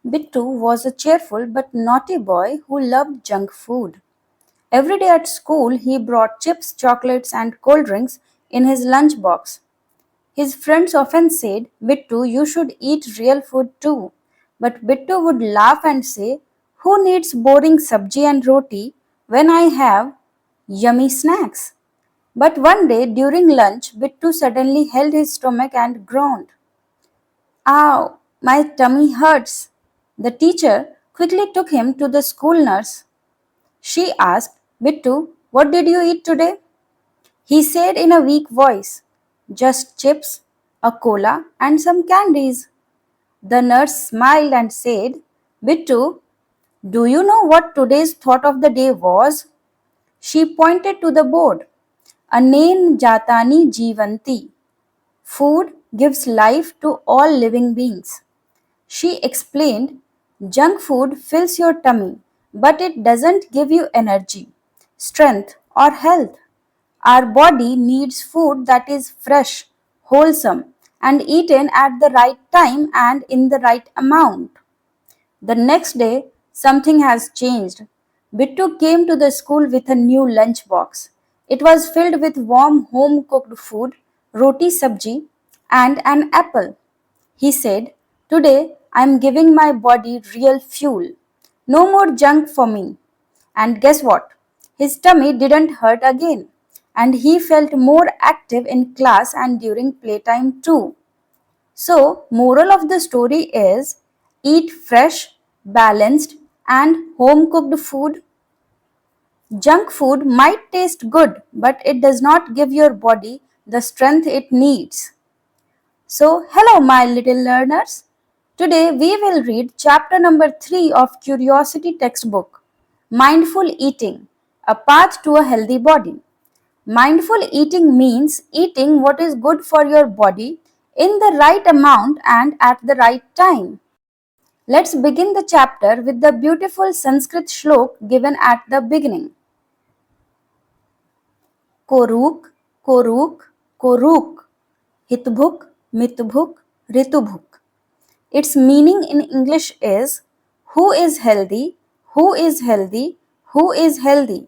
Bittu was a cheerful but naughty boy who loved junk food. Every day at school, he brought chips, chocolates, and cold drinks in his lunch box. His friends often said, Bittu, you should eat real food too. But Bittu would laugh and say, who needs boring sabji and roti when I have yummy snacks? But one day during lunch, Bittu suddenly held his stomach and groaned. Ow, my tummy hurts. The teacher quickly took him to the school nurse. She asked, Bittu, what did you eat today? He said in a weak voice, just chips, a cola, and some candies. The nurse smiled and said, Bittu, do you know what today's thought of the day was? She pointed to the board. Anen jatani jivanti. Food gives life to all living beings. She explained, junk food fills your tummy, but it doesn't give you energy, strength, or health. Our body needs food that is fresh, wholesome, and eaten at the right time and in the right amount. The next day, something has changed. Bittu came to the school with a new lunch box. It was filled with warm home cooked food, roti sabji, and an apple. He said, today I am giving my body real fuel. No more junk for me. And guess what? His tummy didn't hurt again. And he felt more active in class and during playtime too. So, moral of the story is eat fresh, balanced, and home cooked food. Junk food might taste good, but it does not give your body the strength it needs. So, hello, my little learners. Today we will read chapter number 3 of Curiosity textbook Mindful Eating A Path to a Healthy Body. Mindful eating means eating what is good for your body in the right amount and at the right time. Let's begin the chapter with the beautiful Sanskrit shlok given at the beginning. Koruk, koruk, koruk, hitbhuk, mitbhuk, ritubhuk. Its meaning in English is who is healthy, who is healthy, who is healthy.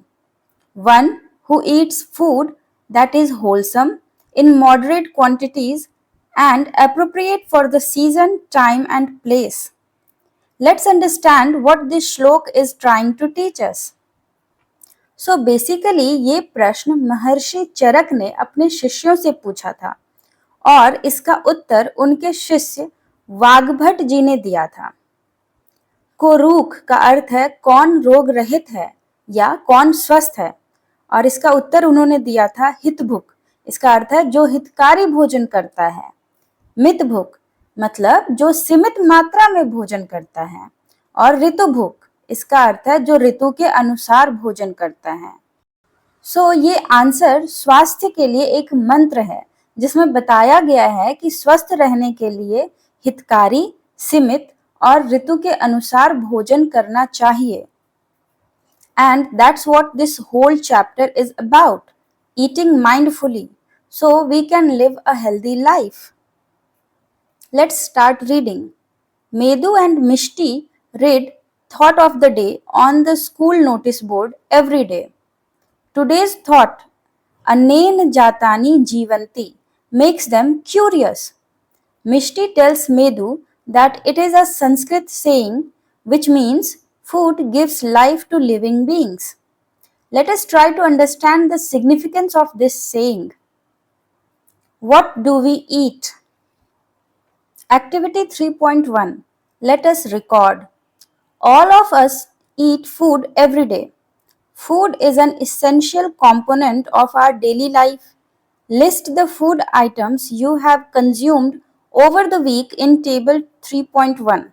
One who eats food that is wholesome in moderate quantities and appropriate for the season, time and place. Let's understand what this shlok is trying to teach us. So basically ये प्रश्न महर्षि चरक ने अपने शिष्यों से पूछा था और इसका उत्तर उनके शिष्य वाग्भट जी ने दिया था। कोरूख का अर्थ है कौन रोग रहित है या कौन स्वस्थ है और इसका उत्तर उन्होंने दिया था हितभुक। इसका अर्थ है जो हितकारी भोजन करता है। मितभुक मतलब जो सीमित मात्रा में भोजन करता है और ऋतुभुक इसका अर्थ है जो ऋतु के अनुसार भोजन करता है। सो ये आंसर स्वास्थ्य के लिए एक मंत्र है जिसमें बताया गया है कि स्वस्थ रहने के लिए हितकारी, सीमित और ऋतु के अनुसार भोजन करना चाहिए। And that's what this whole chapter is about, eating mindfully so we can live a healthy life. Let's start reading. Medu and Mishti read Thought of the Day on the school notice board every day. Today's thought, Anen Jatani Jivanti, makes them curious. Mishti tells Medu that it is a Sanskrit saying which means food gives life to living beings. Let us try to understand the significance of this saying. What do we eat? Activity 3.1. Let us record. All of us eat food every day. Food is an essential component of our daily life. List the food items you have consumed over the week in table 3.1.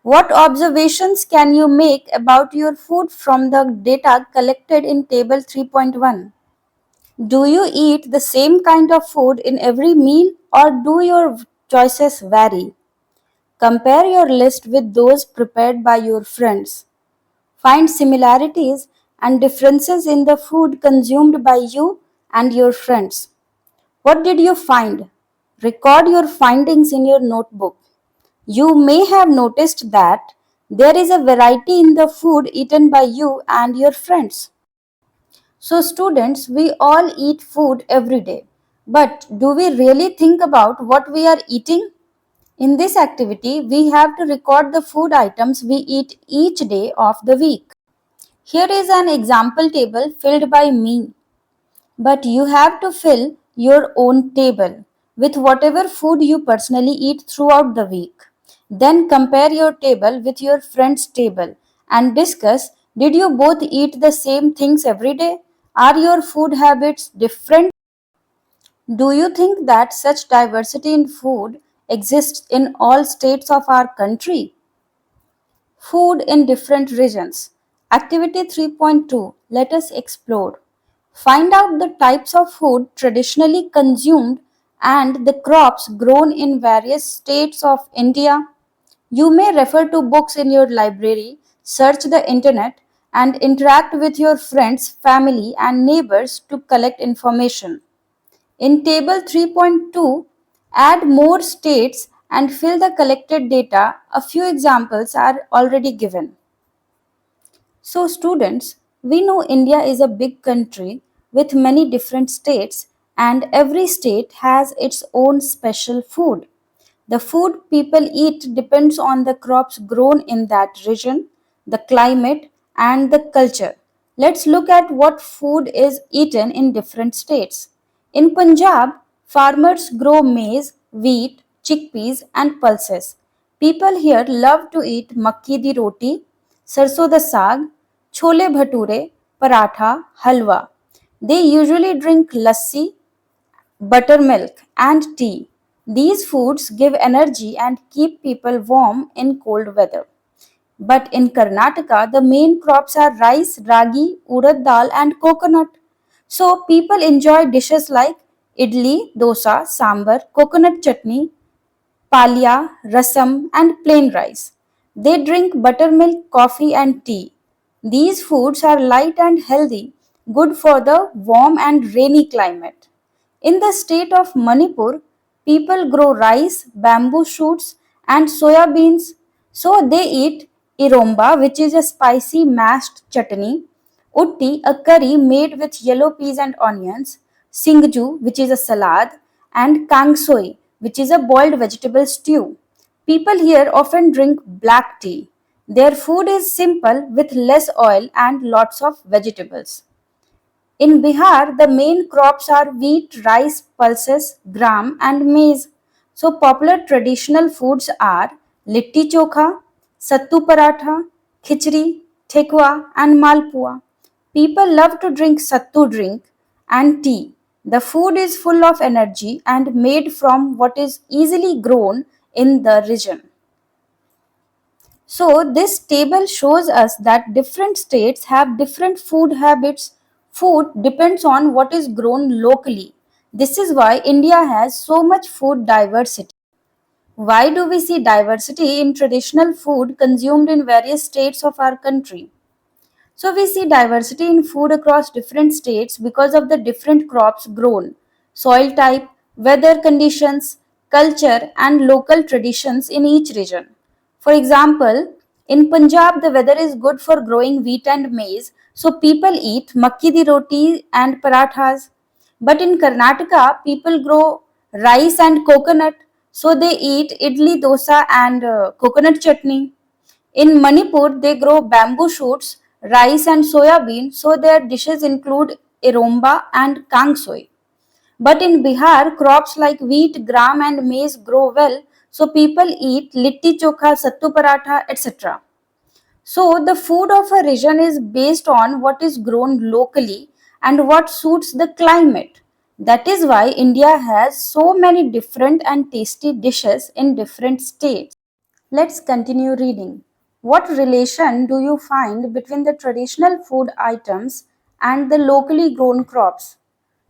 What observations can you make about your food from the data collected in table 3.1? Do you eat the same kind of food in every meal or do your choices vary? Compare your list with those prepared by your friends. Find similarities and differences in the food consumed by you and your friends. What did you find? Record your findings in your notebook. You may have noticed that there is a variety in the food eaten by you and your friends. So, students, we all eat food every day. But do we really think about what we are eating? In this activity, we have to record the food items we eat each day of the week. Here is an example table filled by me, but you have to fill your own table with whatever food you personally eat throughout the week. Then compare your table with your friend's table and discuss, did you both eat the same things every day? Are your food habits different? Do you think that such diversity in food exists in all states of our country? Food in different regions. Activity 3.2. Let us explore. Find out the types of food traditionally consumed and the crops grown in various states of India. You may refer to books in your library, search the internet, and interact with your friends, family, and neighbors to collect information. In Table 3.2, add more states and fill the collected data. A few examples are already given. So, students, we know India is a big country with many different states, and every state has its own special food. The food people eat depends on the crops grown in that region, the climate, and the culture. Let's look at what food is eaten in different states. In Punjab, farmers grow maize, wheat, chickpeas, and pulses. People here love to eat makki di roti, sarson da saag, chole bhature, paratha, halwa. They usually drink lassi, buttermilk, and tea. These foods give energy and keep people warm in cold weather. But in Karnataka, the main crops are rice, ragi, urad dal, and coconut. So people enjoy dishes like idli, dosa, sambar, coconut chutney, palia, rasam, and plain rice. They drink buttermilk, coffee, and tea. These foods are light and healthy, good for the warm and rainy climate. In the state of Manipur, people grow rice, bamboo shoots, and soya beans. So they eat iromba, which is a spicy mashed chutney, utti, a curry made with yellow peas and onions, singju, which is a salad, and kangsoi, which is a boiled vegetable stew. People here often drink black tea. Their food is simple with less oil and lots of vegetables. In Bihar, the main crops are wheat, rice, pulses, gram, and maize. So, popular traditional foods are litti chokha, sattu paratha, khichdi, thekwa, and malpua. People love to drink sattu drink and tea. The food is full of energy and made from what is easily grown in the region. So, this table shows us that different states have different food habits. Food depends on what is grown locally. This is why India has so much food diversity. Why do we see diversity in traditional food consumed in various states of our country? So we see diversity in food across different states because of the different crops grown, soil type, weather conditions, culture, and local traditions in each region. For example, in Punjab, the weather is good for growing wheat and maize, so people eat makki di roti and parathas. But in Karnataka, people grow rice and coconut, so they eat idli, dosa, and coconut chutney. In Manipur, they grow bamboo shoots, rice, and soya bean, so their dishes include iromba and kangsoi. But in Bihar, crops like wheat, gram, and maize grow well, so people eat litti chokha, sattu paratha, etc. So, the food of a region is based on what is grown locally and what suits the climate. That is why India has so many different and tasty dishes in different states. Let's continue reading. What relation do you find between the traditional food items and the locally grown crops?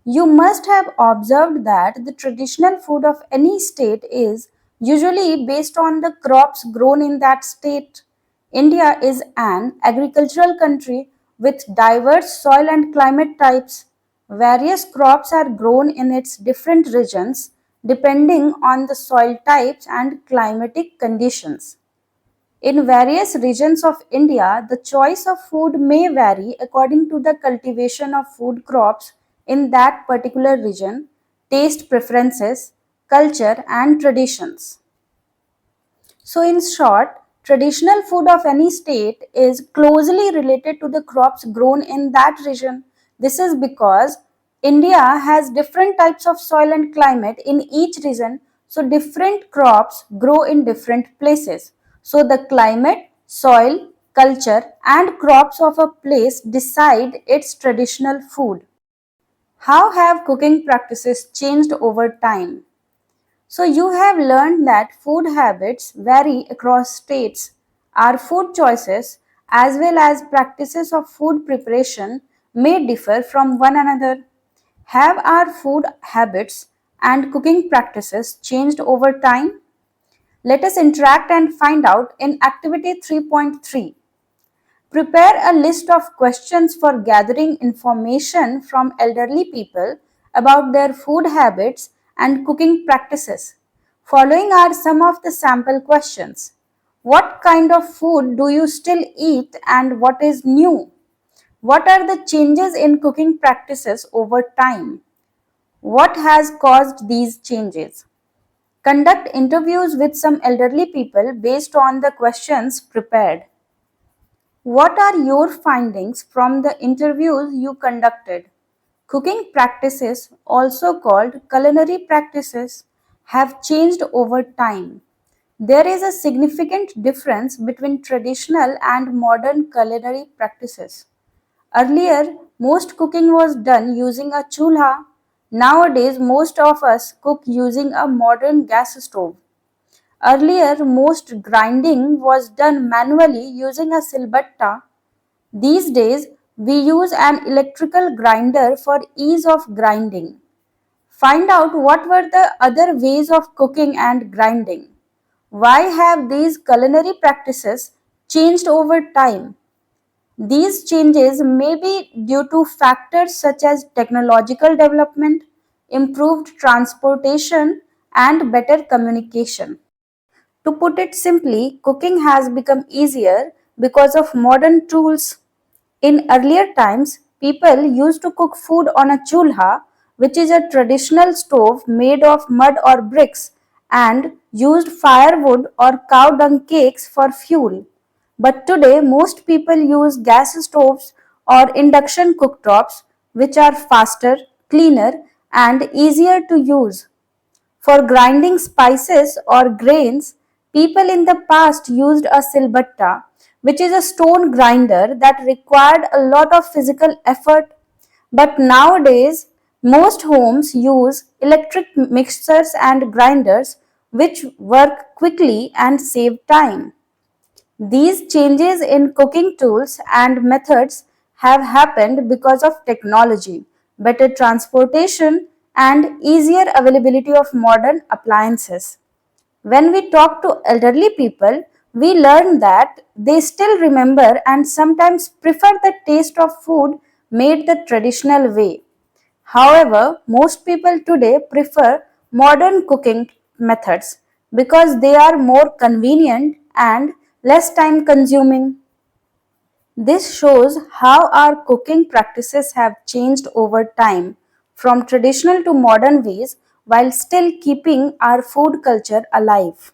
You must have observed that the traditional food of any state is usually based on the crops grown in that state. India is an agricultural country with diverse soil and climate types. Various crops are grown in its different regions depending on the soil types and climatic conditions. In various regions of India, the choice of food may vary according to the cultivation of food crops in that particular region, taste preferences, culture, and traditions. So, in short, traditional food of any state is closely related to the crops grown in that region. This is because India has different types of soil and climate in each region, so different crops grow in different places. So, the climate, soil, culture, and crops of a place decide its traditional food. How have cooking practices changed over time? So, you have learned that food habits vary across states. Our food choices, as well as practices of food preparation, may differ from one another. Have our food habits and cooking practices changed over time? Let us interact and find out in Activity 3.3. Prepare a list of questions for gathering information from elderly people about their food habits and cooking practices. Following are some of the sample questions. What kind of food do you still eat and what is new? What are the changes in cooking practices over time? What has caused these changes? Conduct interviews with some elderly people based on the questions prepared. What are your findings from the interviews you conducted? Cooking practices, also called culinary practices, have changed over time. There is a significant difference between traditional and modern culinary practices. Earlier, most cooking was done using a chulha. Nowadays, most of us cook using a modern gas stove. Earlier, most grinding was done manually using a silbatta. These days, we use an electrical grinder for ease of grinding. Find out what were the other ways of cooking and grinding. Why have these culinary practices changed over time? These changes may be due to factors such as technological development, improved transportation, and better communication. To put it simply, cooking has become easier because of modern tools. In earlier times, people used to cook food on a chulha, which is a traditional stove made of mud or bricks, and used firewood or cow dung cakes for fuel. But today, most people use gas stoves or induction cooktops, which are faster, cleaner, and easier to use. For grinding spices or grains, people in the past used a silbatta, which is a stone grinder that required a lot of physical effort. But nowadays, most homes use electric mixers and grinders, which work quickly and save time. These changes in cooking tools and methods have happened because of technology, better transportation, and easier availability of modern appliances. When we talk to elderly people, we learn that they still remember and sometimes prefer the taste of food made the traditional way. However, most people today prefer modern cooking methods because they are more convenient and less time consuming. This shows how our cooking practices have changed over time from traditional to modern ways while still keeping our food culture alive.